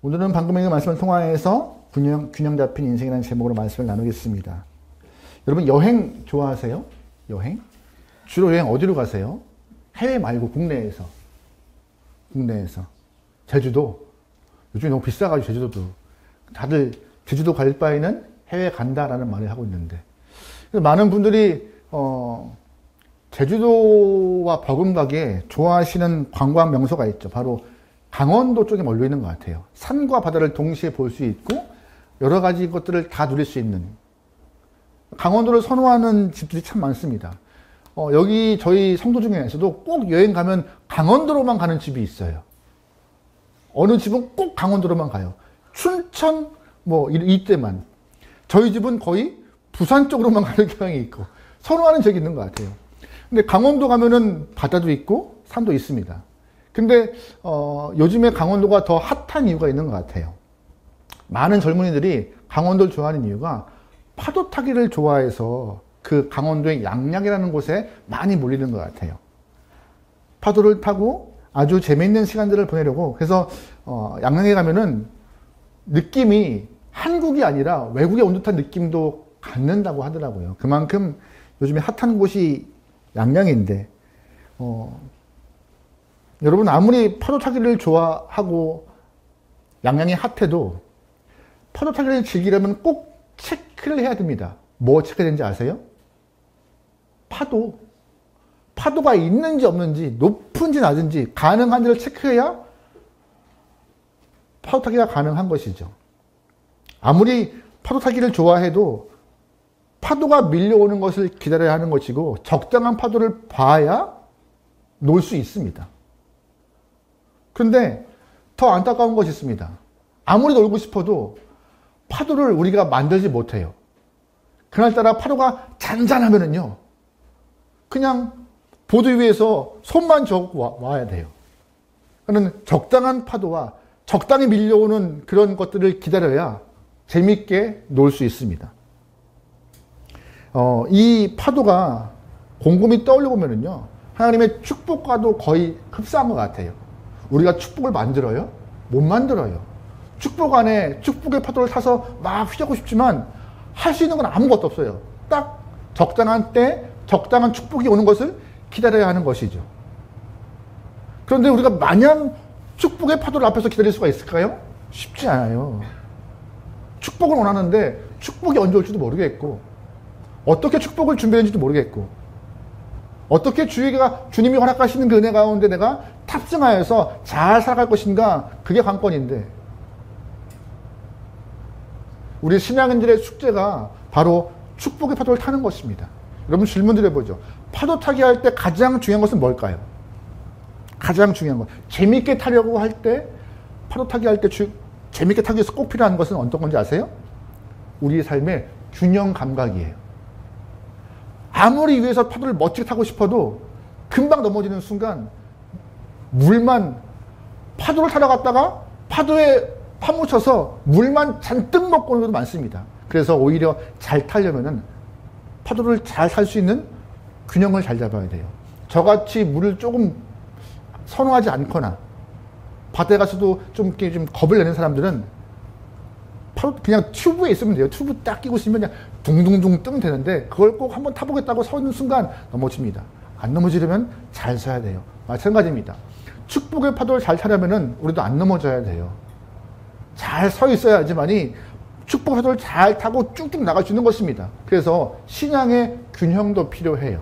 오늘은 방금 읽은 말씀을 통하여서 균형 잡힌 인생이라는 제목으로 말씀을 나누겠습니다. 여러분 여행 좋아하세요? 여행? 주로 여행 어디로 가세요? 해외 말고 국내에서. 제주도. 요즘에 너무 비싸가지고 제주도도. 다들 제주도 갈 바에는 해외 간다라는 말을 하고 있는데. 많은 분들이 제주도와 버금가게 좋아하시는 관광 명소가 있죠. 바로 강원도 쪽에 몰려 있는 것 같아요. 산과 바다를 동시에 볼 수 있고 여러 가지 것들을 다 누릴 수 있는, 강원도를 선호하는 집들이 참 많습니다. 여기 저희 성도 중에서도 꼭 여행 가면 강원도로만 가는 집이 있어요. 어느 집은 꼭 강원도로만 가요. 춘천 이때만. 저희 집은 거의 부산 쪽으로만 가는 경향이 있고 선호하는 지역이 있는 것 같아요. 근데 강원도 가면은 바다도 있고 산도 있습니다. 근데 요즘에 강원도가 더 핫한 이유가 있는 것 같아요. 많은 젊은이들이 강원도를 좋아하는 이유가 파도 타기를 좋아해서 그 강원도의 양양이라는 곳에 많이 몰리는 것 같아요. 파도를 타고 아주 재미있는 시간들을 보내려고. 그래서 양양에 가면은 느낌이 한국이 아니라 외국에 온 듯한 느낌도 갖는다고 하더라고요. 그만큼 요즘에 핫한 곳이 양양인데, 여러분 아무리 파도 타기를 좋아하고 양양이 핫해도 파도 타기를 즐기려면 꼭 체크를 해야 됩니다. 뭐 체크해야 되는지 아세요? 파도가 있는지 없는지, 높은지 낮은지, 가능한지를 체크해야 파도 타기가 가능한 것이죠. 아무리 파도 타기를 좋아해도 파도가 밀려오는 것을 기다려야 하는 것이고, 적당한 파도를 봐야 놀 수 있습니다. 그런데 더 안타까운 것이 있습니다. 아무리 놀고 싶어도 파도를 우리가 만들지 못해요. 그날따라 파도가 잔잔하면은요, 그냥 보드 위에서 손만 저고 와야 돼요. 그러는 적당한 파도와 적당히 밀려오는 그런 것들을 기다려야 재밌게 놀 수 있습니다. 이 파도가 곰곰이 떠올려 보면은요, 하나님의 축복과도 거의 흡사한 것 같아요. 우리가 축복을 만들어요? 못 만들어요. 축복 안에 축복의 파도를 타서 막 휘젓고 싶지만 할 수 있는 건 아무것도 없어요. 딱 적당한 때 적당한 축복이 오는 것을 기다려야 하는 것이죠. 그런데 우리가 마냥 축복의 파도를 앞에서 기다릴 수가 있을까요? 쉽지 않아요. 축복을 원하는데 축복이 언제 올지도 모르겠고, 어떻게 축복을 준비했는지도 모르겠고, 어떻게 주님이 허락하시는 그 은혜 가운데 내가 탑승하여서 잘 살아갈 것인가, 그게 관건인데, 우리 신앙인들의 숙제가 바로 축복의 파도를 타는 것입니다. 여러분 질문 드려보죠. 파도 타기 할 때 가장 중요한 것은 뭘까요? 가장 중요한 것. 재밌게 타려고 할 때, 파도 타기 할 때 재밌게 타기 위해서 꼭 필요한 것은 어떤 건지 아세요? 우리의 삶의 균형 감각이에요. 아무리 위에서 파도를 멋지게 타고 싶어도 금방 넘어지는 순간 파도를 타러 갔다가 파도에 파묻혀서 물만 잔뜩 먹고 오는 것도 많습니다. 그래서 오히려 잘 타려면은 파도를 잘 탈 수 있는 균형을 잘 잡아야 돼요. 저같이 물을 조금 선호하지 않거나 바다에 가서도 좀 겁을 내는 사람들은 그냥 튜브에 있으면 돼요. 튜브 딱 끼고 있으면 그냥 둥둥둥 뜨면 되는데, 그걸 꼭 한번 타보겠다고 서는 순간 넘어집니다. 안 넘어지려면 잘 서야 돼요. 마찬가지입니다. 축복의 파도를 잘 타려면은 우리도 안 넘어져야 돼요. 잘 서 있어야지만이 축복의 파도를 잘 타고 쭉쭉 나갈 수 있는 것입니다. 그래서 신앙의 균형도 필요해요.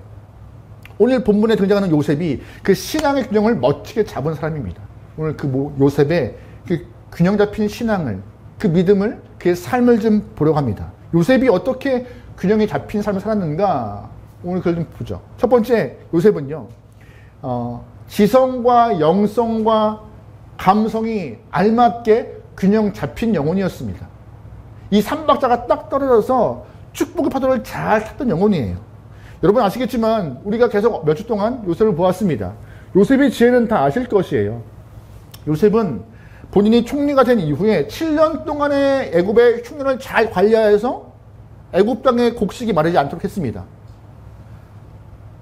오늘 본문에 등장하는 요셉이 그 신앙의 균형을 멋지게 잡은 사람입니다. 오늘 요셉의 그 균형 잡힌 신앙을, 그 믿음을, 그의 삶을 좀 보려고 합니다. 요셉이 어떻게 균형이 잡힌 삶을 살았는가, 오늘 그걸 좀 보죠. 첫 번째, 요셉은요, 지성과 영성과 감성이 알맞게 균형 잡힌 영혼이었습니다. 이 삼박자가 딱 떨어져서 축복의 파도를 잘 탔던 영혼이에요. 여러분 아시겠지만 우리가 계속 몇 주 동안 요셉을 보았습니다. 요셉의 지혜는 다 아실 것이에요. 요셉은 본인이 총리가 된 이후에 7년 동안의 애굽의 흉년을 잘 관리하여서 애굽 땅의 곡식이 마르지 않도록 했습니다.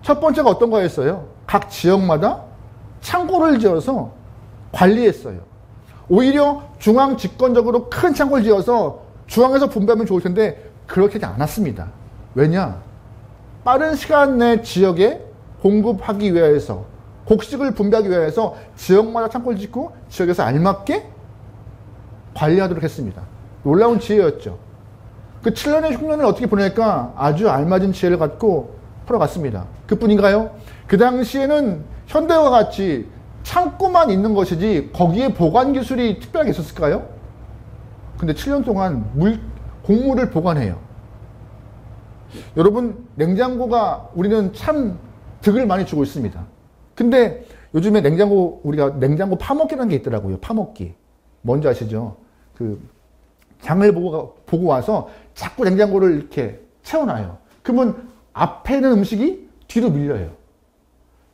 첫 번째가 어떤 거였어요? 각 지역마다 창고를 지어서 관리했어요. 오히려 중앙 집권적으로 큰 창고를 지어서 중앙에서 분배하면 좋을 텐데 그렇게 하지 않았습니다. 왜냐? 빠른 시간 내 지역에 공급하기 위해서, 곡식을 분배하기 위해서 지역마다 창고를 짓고 지역에서 알맞게 관리하도록 했습니다. 놀라운 지혜였죠. 그 7년의 흉년을 어떻게 보낼까? 아주 알맞은 지혜를 갖고 풀어갔습니다. 그뿐인가요? 그 당시에는 현대와 같이 창고만 있는 것이지 거기에 보관 기술이 특별하게 있었을까요? 근데 7년 동안 곡물을 보관해요. 여러분, 냉장고가 우리는 참 득을 많이 주고 있습니다. 근데 요즘에 우리가 냉장고 파먹기라는 게 있더라고요. 파먹기. 뭔지 아시죠? 그 장을 보고 와서 자꾸 냉장고를 이렇게 채워놔요. 그러면 앞에 있는 음식이 뒤로 밀려요.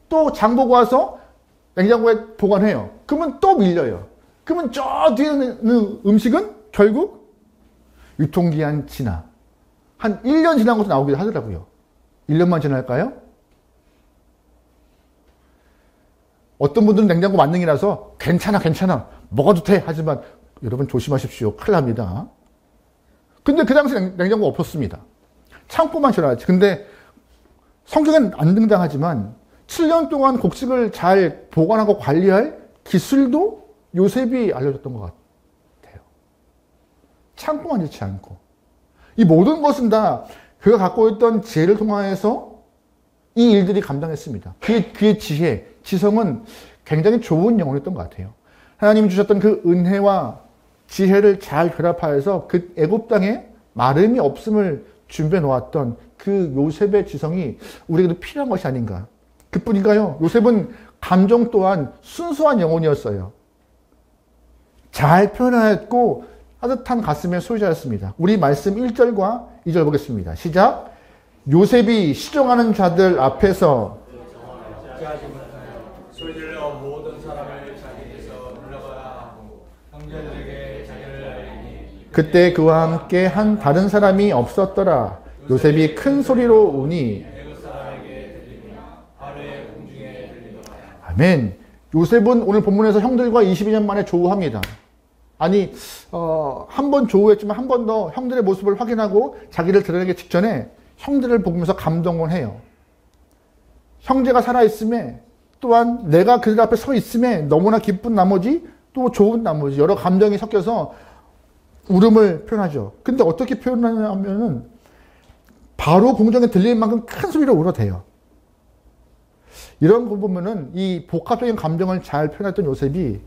또 장 보고 와서 냉장고에 보관해요. 그러면 또 밀려요. 그러면 저 뒤에 있는 음식은 결국 유통기한 지나 한 1년 지난 것도 나오기도 하더라고요. 1년만 지날까요? 어떤 분들은 냉장고 만능이라서 괜찮아 먹어도 돼 하지만 여러분 조심하십시오. 큰일 납니다. 근데 그 당시 냉장고 없었습니다. 창고만 지어놨지. 근데 성경엔 안 등장하지만 7년 동안 곡식을 잘 보관하고 관리할 기술도 요셉이 알려줬던 것 같아요. 창고만 짓지 않고. 이 모든 것은 다 그가 갖고 있던 지혜를 통해서 이 일들이 감당했습니다. 그의 지성은 굉장히 좋은 영혼이었던 것 같아요. 하나님이 주셨던 그 은혜와 지혜를 잘 결합하여서 그 애굽 땅에 마름이 없음을 준비해 놓았던 그 요셉의 지성이 우리에게도 필요한 것이 아닌가. 그뿐인가요? 요셉은 감정 또한 순수한 영혼이었어요. 잘 표현하였고 따뜻한 가슴의 소유자였습니다. 우리 말씀 1절과 2절 보겠습니다. 시작. 요셉이 시종하는 자들 앞에서 소리질러 모든 사람을 자기에게서 물러가라 하고 형제들에게 자기를 알리니 그때 그와 함께 한 다른 사람이 없었더라. 요셉이 큰 소리로 우니 애굽 사람에게 들리니 하루에 공중에 들리더라. 아멘. 요셉은 오늘 본문에서 형들과 22년 만에 조우합니다. 아니 한 번 조우했지만 한 번 더 형들의 모습을 확인하고 자기를 드러내기 직전에 형들을 보면서 감동을 해요. 형제가 살아있음에 또한 내가 그들 앞에 서 있음에 너무나 기쁜 나머지 또 좋은 나머지 여러 감정이 섞여서 울음을 표현하죠. 근데 어떻게 표현하냐면은 바로 공중에 들릴 만큼 큰 소리로 울어대요. 이런 거 보면은 이 복합적인 감정을 잘 표현했던 요셉이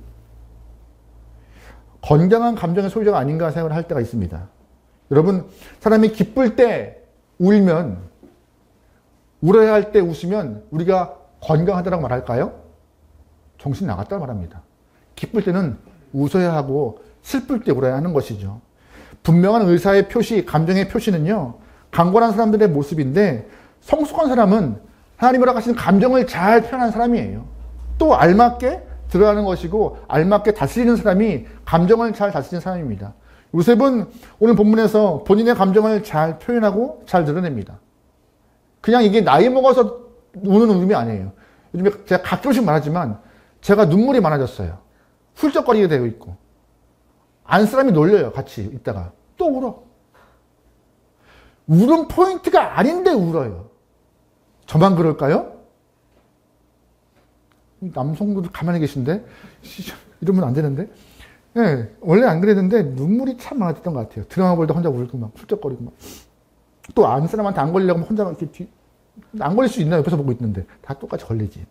건강한 감정의 소유자가 아닌가 생각을 할 때가 있습니다. 여러분, 사람이 기쁠 때 울면, 울어야 할 때 웃으면 우리가 건강하다고 말할까요? 정신 나갔다고 말합니다. 기쁠 때는 웃어야 하고 슬플 때 울어야 하는 것이죠. 분명한 의사의 표시, 감정의 표시는요, 강건한 사람들의 모습인데 성숙한 사람은 하나님이 허락하신 감정을 잘 표현하는 사람이에요. 또 알맞게 드러나는 것이고 알맞게 다스리는 사람이 감정을 잘 다스리는 사람입니다. 요셉은 오늘 본문에서 본인의 감정을 잘 표현하고 잘 드러냅니다. 그냥 이게 나이 먹어서 우는 울음이 아니에요. 요즘에 제가 가끔씩 말하지만 제가 눈물이 많아졌어요. 훌쩍거리게 되어 있고 안 사람이 놀려요. 같이 있다가 또 울어. 울음 포인트가 아닌데 울어요. 저만 그럴까요? 남성분들 가만히 계신데 이러면 안 되는데 네, 원래 안 그랬는데 눈물이 참 많았던 것 같아요. 드라마 볼 때 혼자 울고 막 훌쩍거리고 막 또 안 사람한테 안 걸리려고 혼자 막 이렇게 안 걸릴 수 있나 옆에서 보고 있는데 다 똑같이 걸리지.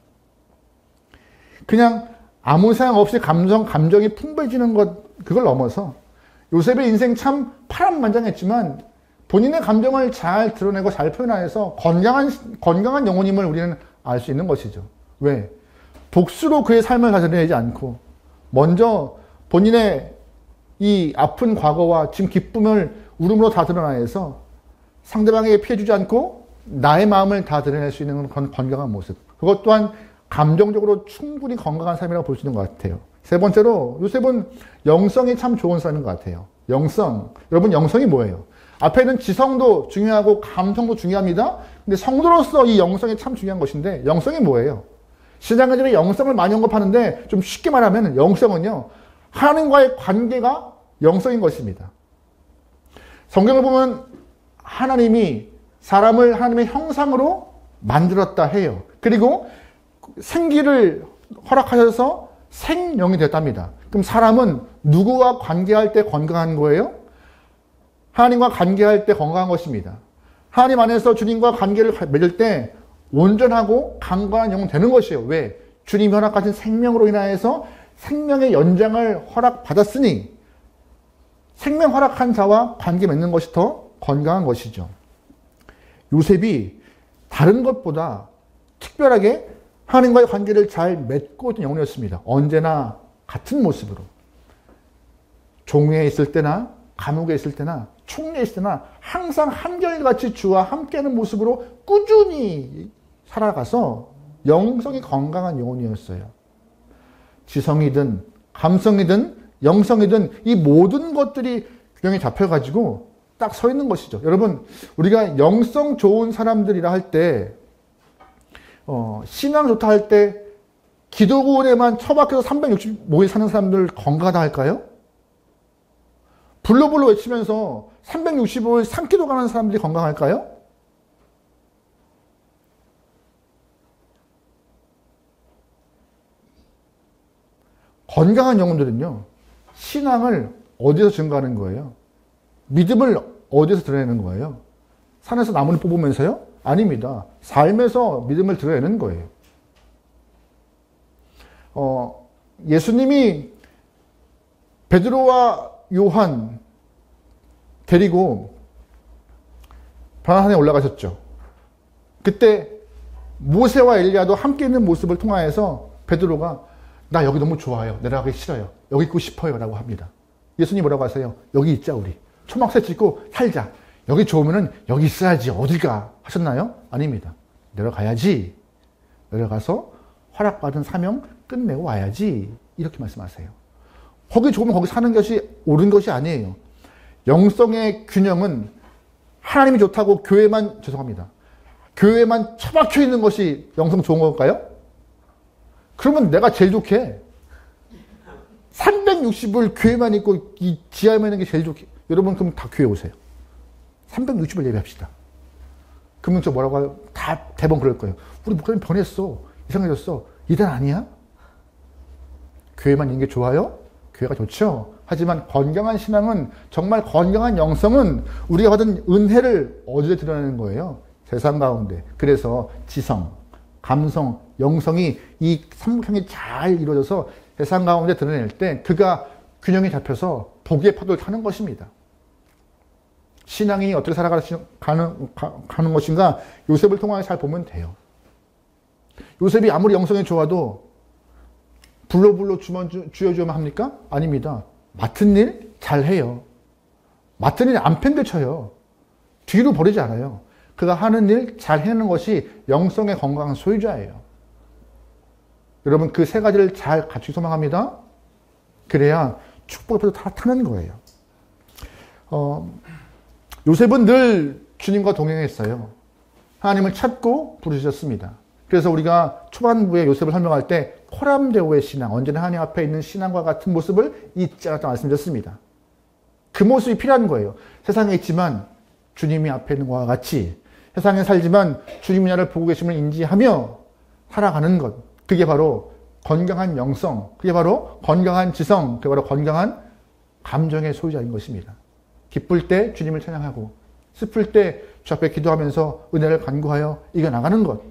그냥 아무 생각 없이 감정이 풍부해지는 것 그걸 넘어서 요셉의 인생 참 파란만장했지만 본인의 감정을 잘 드러내고 잘 표현해서 건강한 영혼임을 우리는 알 수 있는 것이죠. 왜? 복수로 그의 삶을 다 드러내지 않고 먼저 본인의 이 아픈 과거와 지금 기쁨을 울음으로 다 드러내서 상대방에게 피해 주지 않고 나의 마음을 다 드러낼 수 있는 그런 건강한 모습. 그것 또한 감정적으로 충분히 건강한 삶이라고 볼 수 있는 것 같아요. 세 번째로 요셉은 영성이 참 좋은 사람인 것 같아요. 영성. 여러분 영성이 뭐예요? 앞에는 지성도 중요하고 감성도 중요합니다. 근데 성도로서 이 영성이 참 중요한 것인데 영성이 뭐예요? 신앙가들이 영성을 많이 언급하는데 좀 쉽게 말하면 영성은요. 하나님과의 관계가 영성인 것입니다. 성경을 보면 하나님이 사람을 하나님의 형상으로 만들었다 해요. 그리고 생기를 허락하셔서 생명이 됐답니다. 그럼 사람은 누구와 관계할 때 건강한 거예요? 하나님과 관계할 때 건강한 것입니다. 하나님 안에서 주님과 관계를 맺을 때 온전하고 강건한 영혼 되는 것이에요. 왜? 주님이 허락하신 생명으로 인하여서 생명의 연장을 허락받았으니 생명 허락한 자와 관계 맺는 것이 더 건강한 것이죠. 요셉이 다른 것보다 특별하게 하나님과의 관계를 잘 맺고 있던 영혼이었습니다. 언제나 같은 모습으로. 종회에 있을 때나 감옥에 있을 때나 총리에 있을 때나 항상 한결같이 주와 함께하는 모습으로 꾸준히 살아가서 영성이 건강한 영혼이었어요. 지성이든 감성이든 영성이든 이 모든 것들이 균형이 잡혀가지고 딱 서 있는 것이죠. 여러분, 우리가 영성 좋은 사람들이라 할 때, 신앙 좋다 할 때, 기도원에만 처박혀서 365일 사는 사람들 건강하다 할까요? 불러불러 외치면서 365일 산기도 가는 사람들이 건강할까요? 건강한 영혼들은요, 신앙을 어디서 증거하는 거예요? 믿음을 어디서 드러내는 거예요? 산에서 나무를 뽑으면서요? 아닙니다. 삶에서 믿음을 드러내는 거예요. 예수님이 베드로와 요한 데리고 바나산에 올라가셨죠. 그때 모세와 엘리야도 함께 있는 모습을 통하여서 베드로가 나 여기 너무 좋아요. 내려가기 싫어요. 여기 있고 싶어요. 라고 합니다. 예수님 뭐라고 하세요? 여기 있자 우리. 초막새 짓고 살자. 여기 좋으면은 여기 있어야지. 어딜 가? 하셨나요? 아닙니다. 내려가야지. 내려가서 허락받은 사명 끝내고 와야지. 이렇게 말씀하세요. 거기 좋으면 거기 사는 것이 옳은 것이 아니에요. 영성의 균형은 하나님이 좋다고 교회만, 죄송합니다. 교회만 처박혀 있는 것이 영성 좋은 걸까요? 그러면 내가 제일 좋게 360을 교회만 있고 이 지하에만 있는 게 제일 좋게. 여러분 그럼 다 교회 오세요. 360을 예배합시다. 그러면 저 뭐라고 해요? 다 대번 그럴 거예요. 우리 목사님 변했어. 이상해졌어. 이단 아니야? 교회만 있는 게 좋아요? 교회가 좋죠. 하지만 건강한 신앙은, 정말 건강한 영성은 우리가 받은 은혜를 어디에 드러내는 거예요? 세상 가운데. 그래서 지성, 감성, 영성이 이 삼각형이 잘 이루어져서 세상 가운데 드러낼 때 그가 균형이 잡혀서 복의 파도를 타는 것입니다. 신앙이 어떻게 살아가는 것인가 요셉을 통하여 잘 보면 돼요. 요셉이 아무리 영성이 좋아도 불러 주여주여만 합니까? 아닙니다. 맡은 일 잘해요. 맡은 일 안 팽개쳐요. 뒤로 버리지 않아요. 그가 하는 일 잘 해내는 것이 영성의 건강한 소유자예요. 여러분 그 세 가지를 잘 갖추기 소망합니다. 그래야 축복을 다 타는 거예요. 요셉은 늘 주님과 동행했어요. 하나님을 찾고 부르셨습니다. 그래서 우리가 초반부에 요셉을 설명할 때 코람데오의 신앙, 언제나 하나님 앞에 있는 신앙과 같은 모습을 잊지 않았다고 말씀드렸습니다. 그 모습이 필요한 거예요. 세상에 있지만 주님이 앞에 있는 것과 같이 세상에 살지만 주님이 나를 보고 계심을 인지하며 살아가는 것. 그게 바로 건강한 영성, 그게 바로 건강한 지성, 그게 바로 건강한 감정의 소유자인 것입니다. 기쁠 때 주님을 찬양하고 슬플 때 주 앞에 기도하면서 은혜를 간구하여 이겨나가는 것.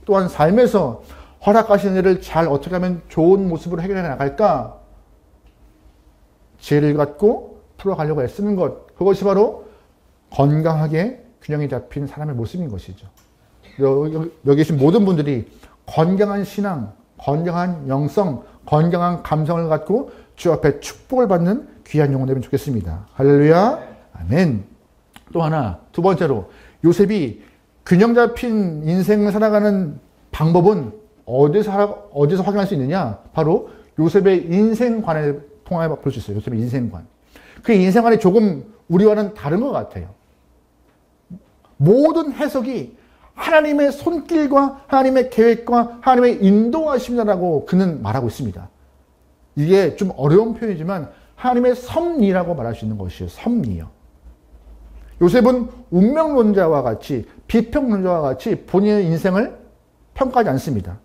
또한 삶에서 허락하신 은혜를 잘 어떻게 하면 좋은 모습으로 해결해 나갈까? 지혜를 갖고 풀어가려고 애쓰는 것. 그것이 바로 건강하게 균형이 잡힌 사람의 모습인 것이죠. 여기 계신 모든 분들이 건강한 신앙, 건강한 영성, 건강한 감성을 갖고 주 앞에 축복을 받는 귀한 영혼 되면 좋겠습니다. 할렐루야. 아멘. 또 하나, 두 번째로 요셉이 균형 잡힌 인생을 살아가는 방법은 어디서 확인할 수 있느냐? 바로 요셉의 인생관을 통하여 볼 수 있어요. 요셉의 인생관. 그 인생관이 조금 우리와는 다른 것 같아요. 모든 해석이 하나님의 손길과 하나님의 계획과 하나님의 인도하심이라고 그는 말하고 있습니다. 이게 좀 어려운 표현이지만 하나님의 섭리라고 말할 수 있는 것이에요. 섭리요. 요셉은 운명론자와 같이 비평론자와 같이 본인의 인생을 평가하지 않습니다.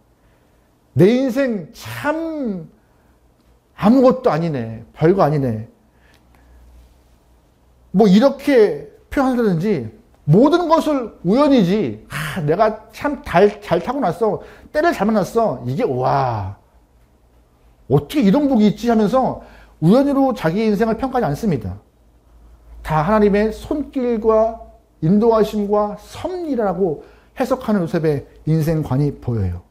내 인생 참 아무것도 아니네. 별거 아니네. 뭐 이렇게 표현하든지 모든 것을 우연이지. 내가 참 잘 타고났어. 때를 잘 만났어. 이게 와 어떻게 이런 복이 있지 하면서 우연으로 자기 인생을 평가하지 않습니다. 다 하나님의 손길과 인도하심과 섭리라고 해석하는 요셉의 인생관이 보여요.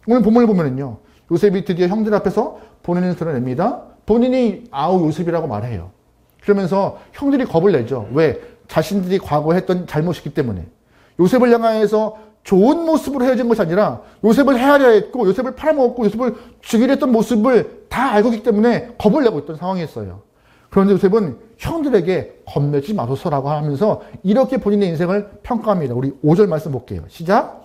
오늘 본문을 보면은요. 요셉이 드디어 형들 앞에서 본인을 드러냅니다. 본인이 아우 요셉이라고 말해요. 그러면서 형들이 겁을 내죠. 왜? 자신들이 과거에 했던 잘못이기 때문에. 요셉을 향하여서 좋은 모습으로 헤어진 것이 아니라 요셉을 헤아려 했고 요셉을 팔아먹었고 요셉을 죽이려 했던 모습을 다 알고 있기 때문에 겁을 내고 있던 상황이었어요. 그런데 요셉은 형들에게 겁내지 마소서라고 하면서 이렇게 본인의 인생을 평가합니다. 우리 5절 말씀 볼게요. 시작.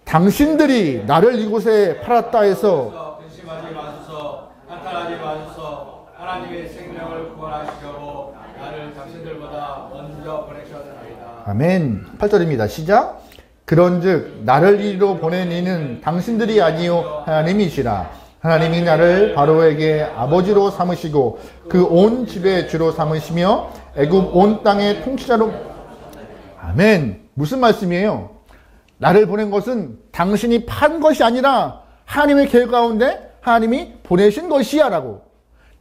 당신들이 나를 이곳에 팔았다 해서 근심하지 마소서, 한탄하지 마소서. 하나님의 생명을 구원하시려고 나를 당신들보다 먼저 보내셨나이다. 아멘. 8절입니다. 시작. 그런즉 나를 이리로 보낸 이는 당신들이 아니요 하나님이시라. 하나님이 나를 바로에게 아버지로 삼으시고 그 온 집의 주로 삼으시며 애굽 온 땅의 통치자로. 아멘. 무슨 말씀이에요? 나를 보낸 것은 당신이 판 것이 아니라 하나님의 계획 가운데 하나님이 보내신 것이야 라고.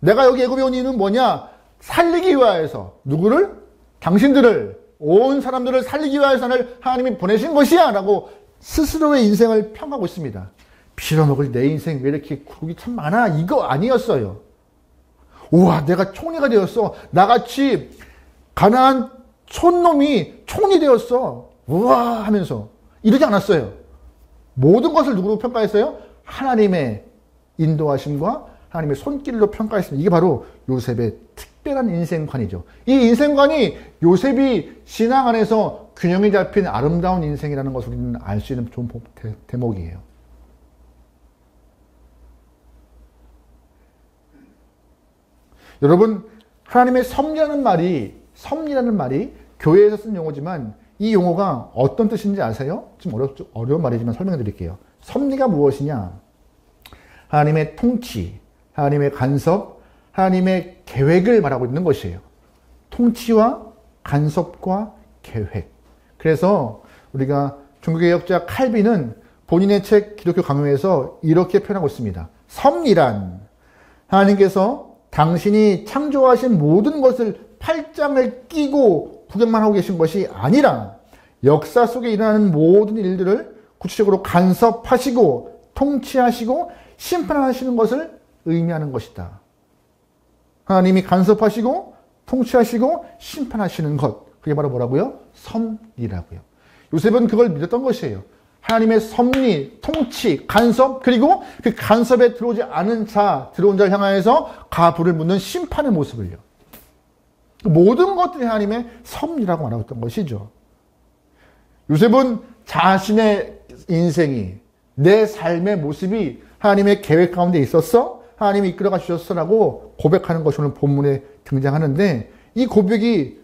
내가 여기 애굽에 온 이유는 뭐냐? 살리기 위하여서. 누구를? 당신들을, 온 사람들을 살리기 위하여서 나를 하나님이 보내신 것이야 라고 스스로의 인생을 평가하고 있습니다. 빌어먹을 내 인생 왜 이렇게 굴곡이 참 많아? 이거 아니었어요. 우와, 내가 총리가 되었어. 나같이 가난한 촌놈이 총리 되었어. 우와 하면서 이러지 않았어요. 모든 것을 누구로 평가했어요? 하나님의 인도하심과 하나님의 손길로 평가했습니다. 이게 바로 요셉의 특별한 인생관이죠. 이 인생관이 요셉이 신앙 안에서 균형이 잡힌 아름다운 인생이라는 것을 우리는 알 수 있는 좋은 대목이에요. 여러분, 하나님의 섭리라는 말이 교회에서 쓴 용어지만 이 용어가 어떤 뜻인지 아세요? 좀 어려운 말이지만 설명해 드릴게요. 섭리가 무엇이냐? 하나님의 통치, 하나님의 간섭, 하나님의 계획을 말하고 있는 것이에요. 통치와 간섭과 계획. 그래서 우리가 종교개혁자 칼빈은 본인의 책 기독교 강요에서 이렇게 표현하고 있습니다. 섭리란 하나님께서 당신이 창조하신 모든 것을 팔짱을 끼고 구경만 하고 계신 것이 아니라 역사 속에 일어나는 모든 일들을 구체적으로 간섭하시고 통치하시고 심판하시는 것을 의미하는 것이다. 하나님이 간섭하시고 통치하시고 심판하시는 것. 그게 바로 뭐라고요? 섭리라고요. 요셉은 그걸 믿었던 것이에요. 하나님의 섭리, 통치, 간섭, 그리고 그 간섭에 들어오지 않은 들어온 자를 향하여서 가부를 묻는 심판의 모습을요. 모든 것들이 하나님의 섭리라고 말하고 있던 것이죠. 요셉은 자신의 인생이, 내 삶의 모습이 하나님의 계획 가운데 있었어? 하나님이 이끌어가 주셨어라고 고백하는 것이 오늘 본문에 등장하는데 이 고백이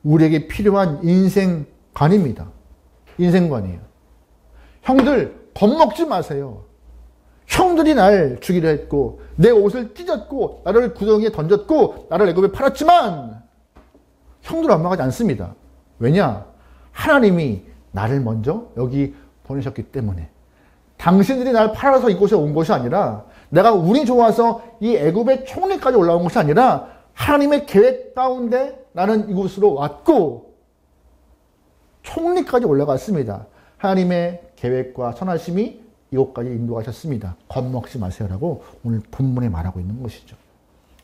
우리에게 필요한 인생관입니다. 인생관이에요. 형들 겁먹지 마세요. 형들이 날 죽이려 했고 내 옷을 찢었고 나를 구덩이에 던졌고 나를 애굽에 팔았지만 형들 원망하지 않습니다. 왜냐? 하나님이 나를 먼저 여기 보내셨기 때문에. 당신들이 날 팔아서 이곳에 온 것이 아니라 내가 운이 좋아서 이 애굽의 총리까지 올라온 것이 아니라 하나님의 계획 가운데 나는 이곳으로 왔고 총리까지 올라갔습니다. 하나님의 계획과 선하심이 이곳까지 인도하셨습니다. 겁먹지 마세요라고 오늘 본문에 말하고 있는 것이죠.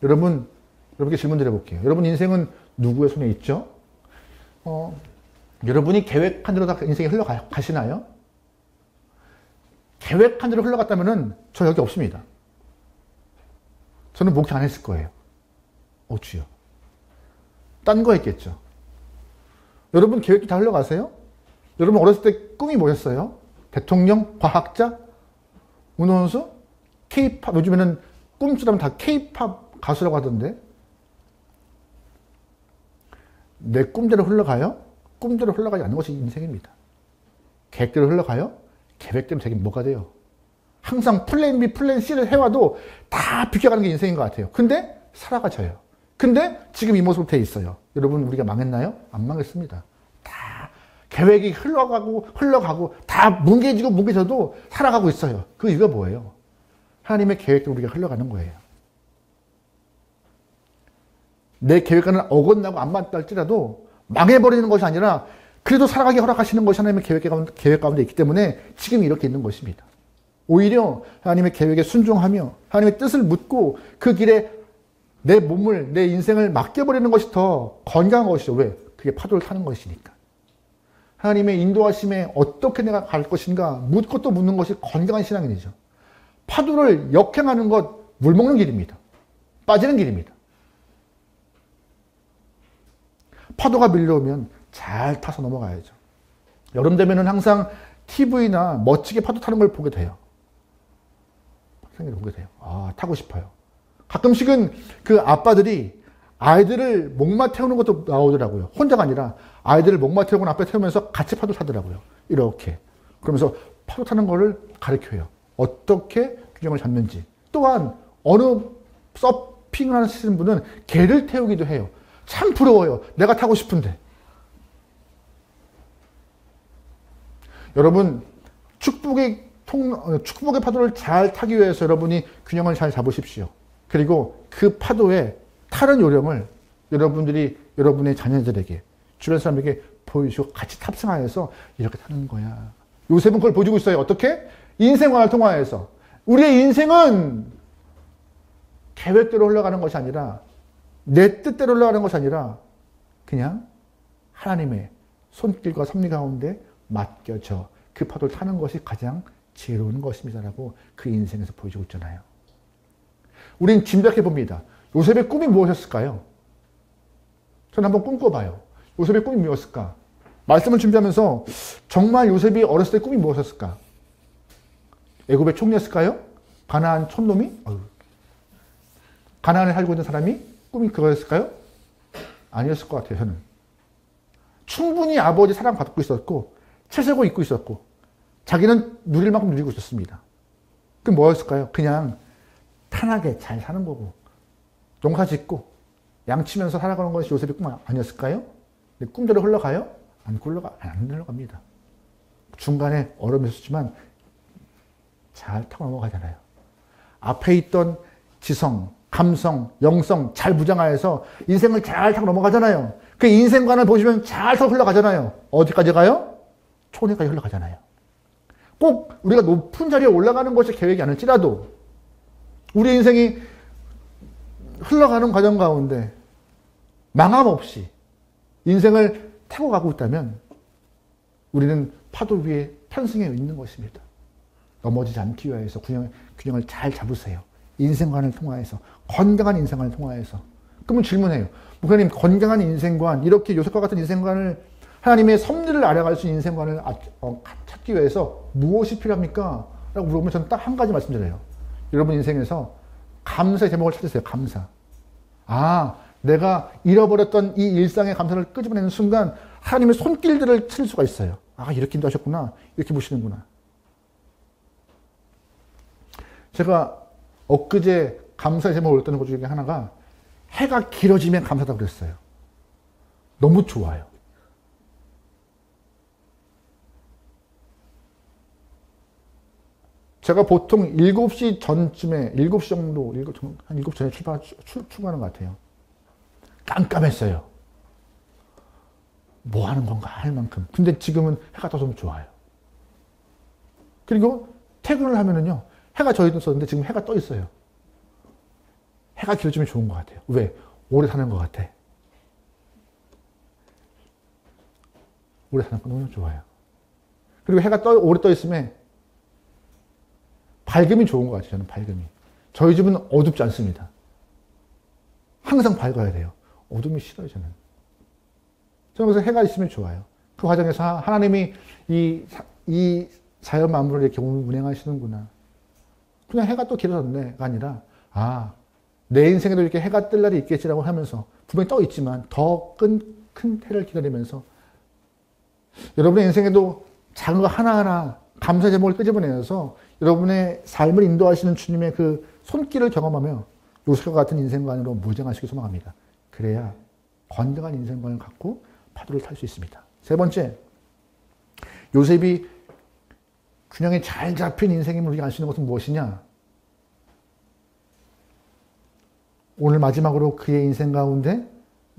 여러분께 질문 드려볼게요. 여러분 인생은 누구의 손에 있죠? 여러분이 계획한 대로 다 인생이 흘러가시나요? 계획한 대로 흘러갔다면 저 여기 없습니다. 저는 목회 안 했을 거예요. 주여. 딴 거 했겠죠. 여러분 계획도 다 흘러가세요? 여러분 어렸을 때 꿈이 뭐였어요? 대통령? 과학자? 운동선수? K-팝? 요즘에는 꿈처럼 다 K-팝 가수라고 하던데 내 꿈대로 흘러가요? 꿈대로 흘러가지 않는 것이 인생입니다. 계획대로 흘러가요? 계획대로 되긴 뭐가 돼요? 항상 플랜 B, 플랜 C를 해와도 다 비켜가는 게 인생인 것 같아요. 근데 살아가져요. 근데 지금 이 모습으로 돼 있어요. 여러분 우리가 망했나요? 안 망했습니다. 다 계획이 흘러가고 다 뭉개져도 살아가고 있어요. 그 이유가 뭐예요? 하나님의 계획대로 우리가 흘러가는 거예요. 내 계획과는 어긋나고 안 맞다 할지라도 망해버리는 것이 아니라 그래도 살아가게 허락하시는 것이 하나님의 계획 가운데 있기 때문에 지금 이렇게 있는 것입니다. 오히려 하나님의 계획에 순종하며 하나님의 뜻을 묻고 그 길에 내 몸을, 내 인생을 맡겨버리는 것이 더 건강한 것이죠. 왜? 그게 파도를 타는 것이니까. 하나님의 인도하심에 어떻게 내가 갈 것인가 묻고 또 묻는 것이 건강한 신앙인이죠. 파도를 역행하는 것, 물먹는 길입니다. 빠지는 길입니다. 파도가 밀려오면 잘 타서 넘어가야죠. 여름 되면은 항상 TV나 멋지게 파도 타는 걸 보게 돼요. 생각을 보게 돼요. 아, 타고 싶어요. 가끔씩은 그 아빠들이 아이들을 목마 태우는 것도 나오더라고요. 혼자가 아니라 아이들을 목마 태우고 앞에 태우면서 같이 파도 타더라고요. 이렇게. 그러면서 파도 타는 거를 가르쳐요. 어떻게 균형을 잡는지. 또한 어느 서핑을 하시는 분은 개를 태우기도 해요. 참 부러워요. 내가 타고 싶은데. 여러분, 축복의 파도를 잘 타기 위해서 여러분이 균형을 잘 잡으십시오. 그리고 그 파도의 타는 요령을 여러분들이 여러분의 자녀들에게, 주변 사람에게 보여주시고 같이 탑승하여서 이렇게 타는 거야. 요셉은 그걸 보여주고 있어요. 어떻게? 인생관을 통하여서. 우리의 인생은 계획대로 흘러가는 것이 아니라 내 뜻대로 흘러가는 것이 아니라 그냥 하나님의 손길과 섭리 가운데 맡겨져 그 파도를 타는 것이 가장 지혜로운 것입니다라고 그 인생에서 보여주고 있잖아요. 우린 짐작해 봅니다. 요셉의 꿈이 무엇이었을까요? 저는 한번 꿈꿔봐요. 요셉의 꿈이 무엇일까? 말씀을 준비하면서 정말 요셉이 어렸을 때 꿈이 무엇이었을까? 애굽의 총리였을까요? 가나안 촌놈이? 가나안에 살고 있는 사람이 꿈이 그거였을까요? 아니었을 것 같아요. 저는. 충분히 아버지 사랑받고 있었고 채색옷 입고 있었고 자기는 누릴 만큼 누리고 있었습니다. 그럼 뭐였을까요? 그냥 편하게 잘 사는 거고 농사 짓고 양치면서 살아가는 것이 요셉의 꿈 아니었을까요? 근데 꿈대로 흘러가요? 안 흘러갑니다. 중간에 어려움이 있었지만 잘 타고 넘어가잖아요. 앞에 있던 지성, 감성, 영성 잘 무장하여서 인생을 잘 타고 넘어가잖아요. 그 인생관을 보시면 잘 타고 흘러가잖아요. 어디까지 가요? 초내까지 흘러가잖아요. 꼭 우리가 높은 자리에 올라가는 것이 계획이 아닐지라도 우리 인생이 흘러가는 과정 가운데 망함 없이 인생을 타고 가고 있다면 우리는 파도 위에 편승해 있는 것입니다. 넘어지지 않기 위해서 균형을 잘 잡으세요. 인생관을 통하여서 건강한 인생관을 통하여서. 그러면 질문해요. 목사님, 건강한 인생관, 이렇게 요셉과 같은 인생관을 하나님의 섭리를 알아갈 수 있는 인생관을 찾기 위해서 무엇이 필요합니까? 라고 물어보면 저는 딱 한 가지 말씀드려요. 여러분 인생에서 감사의 제목을 찾으세요. 감사. 아, 내가 잃어버렸던 이 일상의 감사를 끄집어내는 순간 하나님의 손길들을 찾을 수가 있어요. 아, 이렇게 인도하셨구나. 이렇게 보시는구나. 제가 엊그제 감사의 제목을 올렸던 것 중에 하나가 해가 길어지면 감사하다고 그랬어요. 너무 좋아요. 제가 보통 7시 전쯤에, 7시 정도, 한 7시 전에 출발하는 것 같아요. 깜깜했어요. 뭐 하는 건가 할 만큼. 근데 지금은 해가 떠서 너무 좋아요. 그리고 퇴근을 하면은요, 해가 져 있었는데 지금 해가 떠 있어요. 해가 길어지면 좋은 것 같아요. 왜? 오래 사는 것 같아. 오래 사는 거 너무 좋아요. 그리고 해가 오래 떠 있으면 밝음이 좋은 것 같아요. 저는 밝음이. 저희 집은 어둡지 않습니다. 항상 밝아야 돼요. 어둠이 싫어요, 저는. 저는 그래서 해가 있으면 좋아요. 그 과정에서 하나님이 이 자연 만물을 이렇게 운행하시는구나. 그냥 해가 또 길어졌네가 아니라 내 인생에도 이렇게 해가 뜰 날이 있겠지라고 하면서 분명히 떠 있지만 더 큰 해를 기다리면서 여러분의 인생에도 작은 거 하나하나 감사 제목을 끄집어내서 여러분의 삶을 인도하시는 주님의 그 손길을 경험하며 요셉과 같은 인생관으로 무장하시길 소망합니다. 그래야 건강한 인생관을 갖고 파도를 탈 수 있습니다. 세 번째, 요셉이 균형이 잘 잡힌 인생임을 우리가 알 수 있는 것은 무엇이냐? 오늘 마지막으로 그의 인생 가운데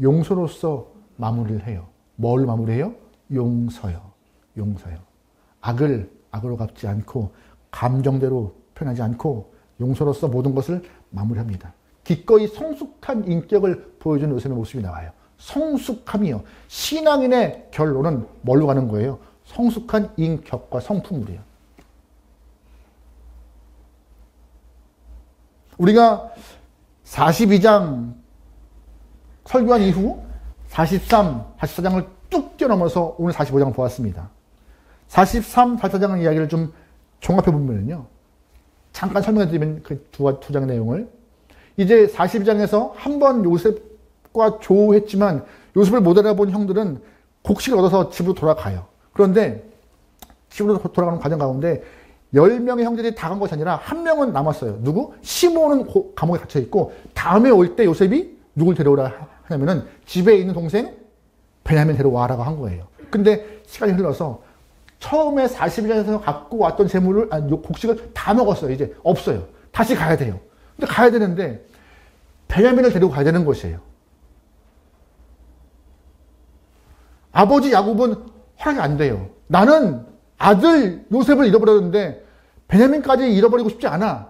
용서로서 마무리를 해요. 뭘 마무리해요? 용서요. 악으로 갚지 않고 감정대로 표현하지 않고 용서로서 모든 것을 마무리합니다. 기꺼이 성숙한 인격을 보여주는 요셉의 모습이 나와요. 성숙함이요. 신앙인의 결론은 뭘로 가는 거예요? 성숙한 인격과 성품으로요. 우리가 42장 설교한 이후 43, 44장을 뚝 뛰어넘어서 오늘 45장을 보았습니다. 43, 44장 이야기를 좀 종합해 보면요. 잠깐 설명해 드리면 그 두 장 내용을. 이제 42장에서 한 번 요셉과 조우했지만 요셉을 못 알아본 형들은 곡식을 얻어서 집으로 돌아가요. 그런데 집으로 돌아가는 과정 가운데 10명의 형제들이 다 간 것이 아니라 한 명은 남았어요. 누구? 시몬은 감옥에 갇혀 있고 다음에 올 때 요셉이 누굴 데려오라 하냐면은 집에 있는 동생 베냐민 데려와라고 한 거예요. 근데 시간이 흘러서 처음에 42장에서 갖고 왔던 재물을, 곡식을 다 먹었어요. 이제 없어요. 다시 가야 돼요. 근데 가야 되는데 베냐민을 데리고 가야 되는 것이에요. 아버지 야곱은 허락이 안 돼요. 나는 아들 요셉을 잃어버렸는데 베냐민까지 잃어버리고 싶지 않아.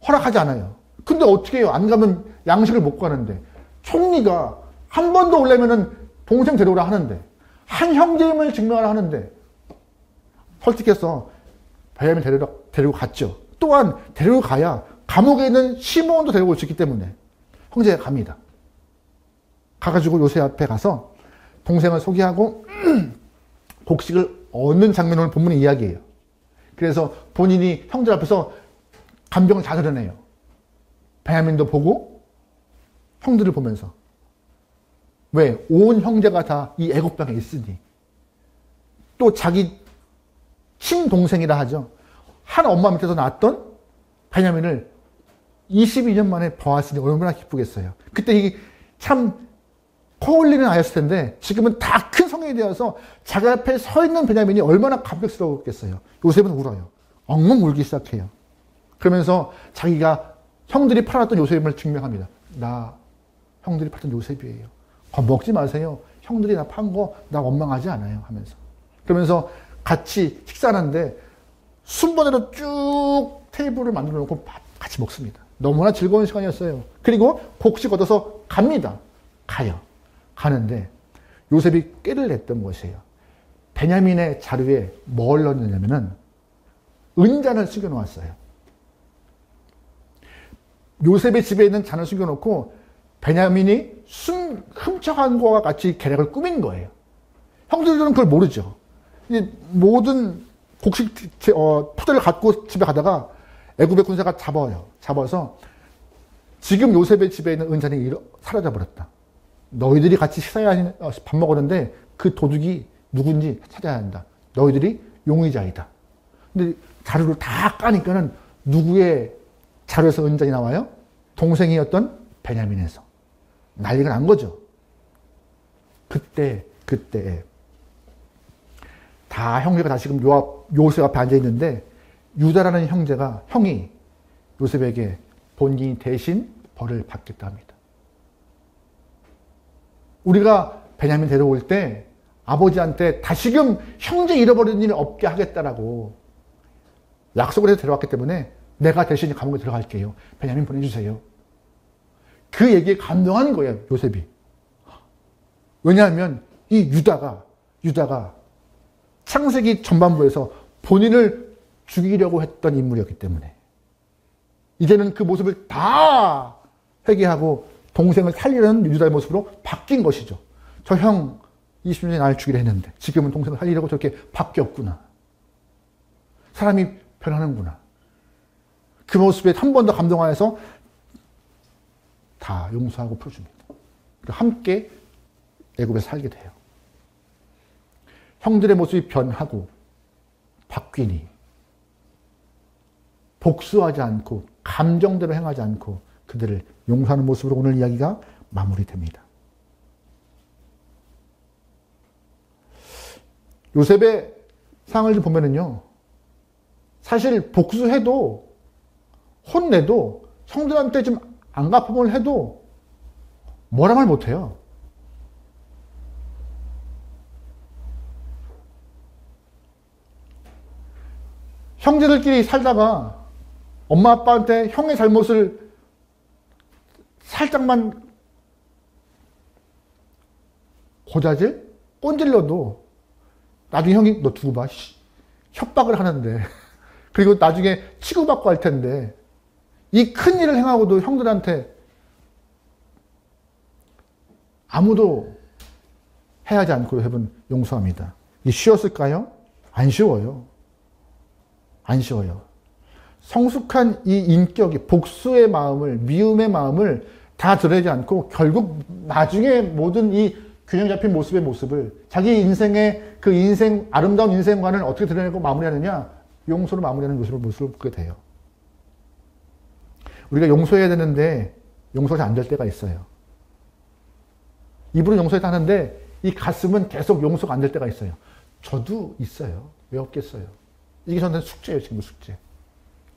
허락하지 않아요. 근데 어떻게 해요? 안 가면 양식을 못 가는데. 총리가 한 번 더 오려면은 동생 데려오라 하는데, 한 형제임을 증명하라 하는데, 설득해서 베냐민 데리고 갔죠. 또한 데리고 가야 감옥에 있는 시몬도 데리고 올 수 있기 때문에 형제가 갑니다. 가가지고 요셉 앞에 가서 동생을 소개하고 곡식을 얻는 장면을 본문의 이야기예요. 그래서 본인이 형들 앞에서 감정을 다 드러내요. 베냐민도 보고 형들을 보면서. 왜? 온 형제가 다 이 애굽 땅에 있으니. 또 자기 친동생이라 하죠. 한 엄마 밑에서 낳았던 베냐민을 22년 만에 보았으니 얼마나 기쁘겠어요. 그때 이게 참 코올리는 아이였을 텐데 지금은 다 큰 성인이 되어서 자기 앞에 서 있는 베냐민이 얼마나 감격스러웠겠어요. 요셉은 울어요. 엉엉 울기 시작해요. 그러면서 자기가 형들이 팔았던 요셉임을 증명합니다. 나 형들이 팔던 요셉이에요. 겁먹지 마세요. 형들이 나 판 거 나 원망하지 않아요 하면서. 그러면서 같이 식사하는데 순번으로 쭉 테이블을 만들어 놓고 같이 먹습니다. 너무나 즐거운 시간이었어요. 그리고 곡식 얻어서 갑니다. 가요. 가는데 요셉이 꾀를 냈던 것이에요. 베냐민의 자루에 뭘 넣느냐면은 은잔을 숨겨놓았어요. 요셉의 집에 있는 잔을 숨겨놓고 베냐민이 훔쳐간 것과 같이 계략을 꾸민 거예요. 형들은 그걸 모르죠. 모든 곡식 포대를 갖고 집에 가다가 애굽의 군사가 잡아요. 잡아서 지금 요셉의 집에 있는 은잔이 사라져버렸다. 너희들이 같이 식사해야 밥 먹었는데 그 도둑이 누군지 찾아야 한다. 너희들이 용의자이다. 근데 자루를 다 까니까는 누구의 자루에서 은잔이 나와요? 동생이었던 베냐민에서. 난리가 난 거죠. 그때 다 형제가 다 지금 요셉 앞에 앉아 있는데 유다라는 형이 요셉에게 본인이 대신 벌을 받겠다 합니다. 우리가 베냐민 데려올 때 아버지한테 다시금 형제 잃어버린 일 없게 하겠다라고 약속을 해서 데려왔기 때문에 내가 대신 감옥에 들어갈게요. 베냐민 보내주세요. 그 얘기에 감동한 거예요, 요셉이. 왜냐하면 이 유다가 창세기 전반부에서 본인을 죽이려고 했던 인물이었기 때문에 이제는 그 모습을 다 회개하고 동생을 살리려는 유다의 모습으로 바뀐 것이죠. 저 형 20년에 날 죽이려 했는데 지금은 동생을 살리려고 저렇게 바뀌었구나. 사람이 변하는구나. 그 모습에 한 번 더 감동하여서 다 용서하고 풀어줍니다. 그리고 함께 애굽에서 살게 돼요. 형들의 모습이 변하고 바뀌니 복수하지 않고 감정대로 행하지 않고 그들을 용서하는 모습으로 오늘 이야기가 마무리됩니다. 요셉의 상황을 좀 보면은요, 사실 복수해도 혼내도 형들한테 좀 안 갚음을 해도 뭐라 말 못해요. 형제들끼리 살다가 엄마 아빠한테 형의 잘못을 살짝만 고자질? 꼰질러도 나중에 형이 너 두고 봐. 협박을 하는데 그리고 나중에 치고받고 할 텐데 이 큰 일을 행하고도 형들한테 아무도 해하지 않고 요셉은 용서합니다. 이게 쉬웠을까요? 안 쉬워요. 안 쉬워요. 성숙한 이 인격이 복수의 마음을, 미움의 마음을 다 드러내지 않고 결국 나중에 모든 이 균형 잡힌 모습을 자기 인생의 그 아름다운 인생관을 어떻게 드러내고 마무리하느냐? 용서로 마무리하는 모습을 보게 돼요. 우리가 용서해야 되는데 용서가 잘 안 될 때가 있어요. 입으로 용서해야 하는데 이 가슴은 계속 용서가 안 될 때가 있어요. 저도 있어요. 왜 없겠어요? 이게 저한테 숙제예요. 지금 숙제.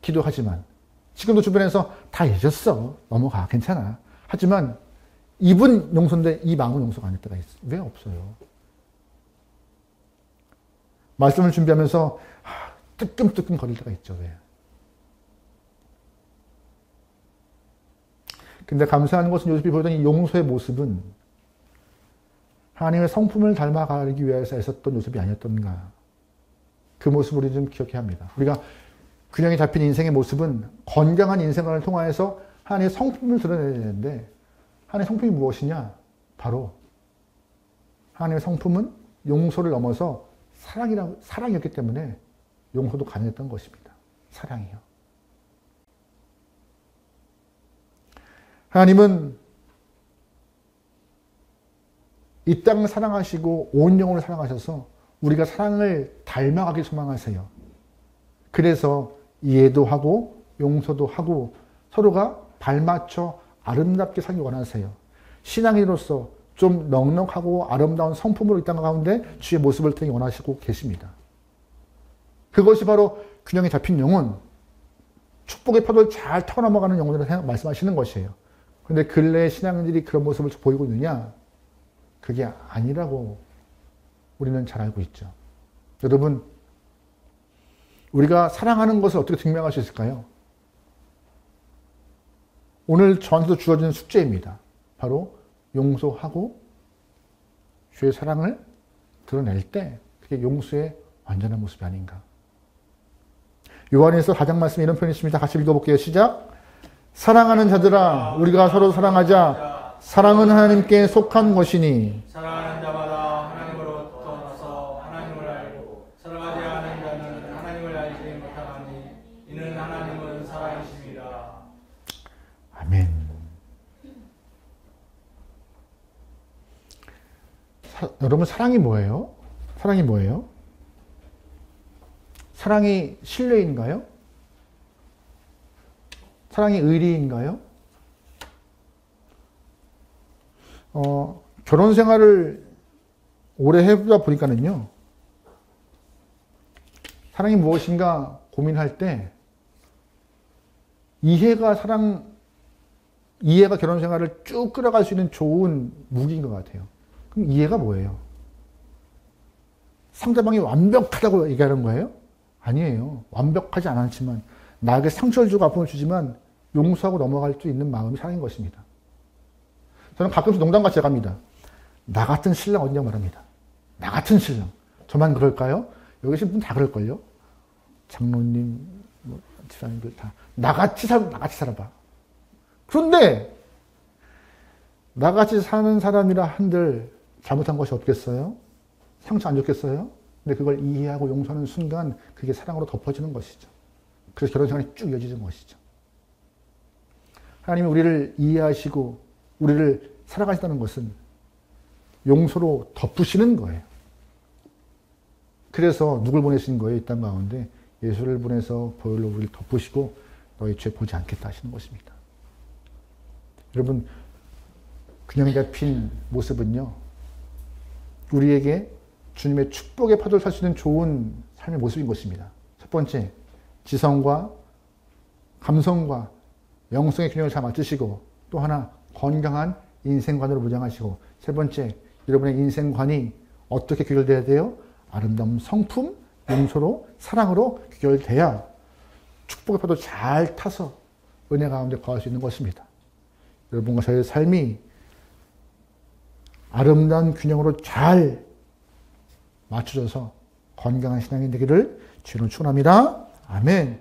기도하지만 지금도 주변에서 다 잊었어. 넘어가. 괜찮아. 하지만 입은 용서인데 이 마음은 용서가 안 될 때가 있어요. 왜 없어요? 말씀을 준비하면서 뜨끔뜨끔 거릴 때가 있죠. 왜? 근데 감사한 것은 요셉이 보여준 이 용서의 모습은 하나님의 성품을 닮아가기 위해서 애썼던 요셉이 아니었던가. 그 모습을 우리 좀 기억해야 합니다. 우리가 균형이 잡힌 인생의 모습은 건강한 인생관을 통하여서 하나님의 성품을 드러내야 되는데 하나님의 성품이 무엇이냐? 바로 하나님의 성품은 용서를 넘어서 사랑이었기 때문에 용서도 가능했던 것입니다. 사랑이요. 하나님은 이 땅을 사랑하시고 온 영혼을 사랑하셔서 우리가 사랑을 닮아가길 소망하세요. 그래서 이해도 하고 용서도 하고 서로가 발맞춰 아름답게 살기 원하세요. 신앙인으로서 좀 넉넉하고 아름다운 성품으로 이 땅 가운데 주의 모습을 통해 원하시고 계십니다. 그것이 바로 균형이 잡힌 영혼, 축복의 파도를 잘 타고 넘어가는 영혼이라고 말씀하시는 것이에요. 그런데 근래의 신앙인들이 그런 모습을 보이고 있느냐? 그게 아니라고 우리는 잘 알고 있죠. 여러분, 우리가 사랑하는 것을 어떻게 증명할 수 있을까요? 오늘 저한테도 주어진 숙제입니다. 바로 용서하고 주의 사랑을 드러낼 때 그게 용서의 완전한 모습이 아닌가. 요한에서 4장 말씀에 이런 표현이 있습니다. 같이 읽어볼게요. 시작. 사랑하는 자들아 우리가 서로 사랑하자. 사랑은 하나님께 속한 것이니 사랑하는 자마다 하나님으로 떠나서 하나님을 알고 사랑하지 않은 자는 하나님을 알지 못하나니 이는 하나님은 사랑이십니다. 아멘. 여러분 사랑이 뭐예요? 사랑이 뭐예요? 사랑이 신뢰인가요? 사랑이 의리인가요? 결혼 생활을 오래 해보다 보니까는요, 사랑이 무엇인가 고민할 때, 이해가 결혼 생활을 쭉 끌어갈 수 있는 좋은 무기인 것 같아요. 그럼 이해가 뭐예요? 상대방이 완벽하다고 얘기하는 거예요? 아니에요. 완벽하지 않았지만, 나에게 상처를 주고 아픔을 주지만, 용서하고 넘어갈 수 있는 마음이 사랑인 것입니다. 저는 가끔씩 농담같이 해갑니다. 나 같은 신랑 어디냐고 말합니다. 나 같은 신랑. 저만 그럴까요? 여기 계신 분 다 그럴걸요? 장로님, 집사님들 다. 나같이 살아봐. 그런데, 나같이 사는 사람이라 한들 잘못한 것이 없겠어요? 상처 안 줬겠어요? 근데 그걸 이해하고 용서하는 순간 그게 사랑으로 덮어지는 것이죠. 그래서 결혼 생활이 쭉 이어지는 것이죠. 하나님이 우리를 이해하시고 우리를 살아가시다는 것은 용서로 덮으시는 거예요. 그래서 누굴 보내신 거예요? 이 땅 가운데 예수를 보내서 보혈로 우리를 덮으시고 너희 죄 보지 않겠다 하시는 것입니다. 여러분, 균형 잡힌 모습은요, 우리에게 주님의 축복의 파도를 살 수 있는 좋은 삶의 모습인 것입니다. 첫 번째, 지성과 감성과 영성의 균형을 잘 맞추시고, 또 하나 건강한 인생관으로 무장하시고, 세 번째, 여러분의 인생관이 어떻게 귀결돼야 돼요? 아름다운 성품, 용서로, 사랑으로 귀결돼야 축복의 파도 잘 타서 은혜 가운데 거할 수 있는 것입니다. 여러분과 저의 삶이 아름다운 균형으로 잘 맞춰져서 건강한 신앙이 되기를 주로 축원합니다. 아멘.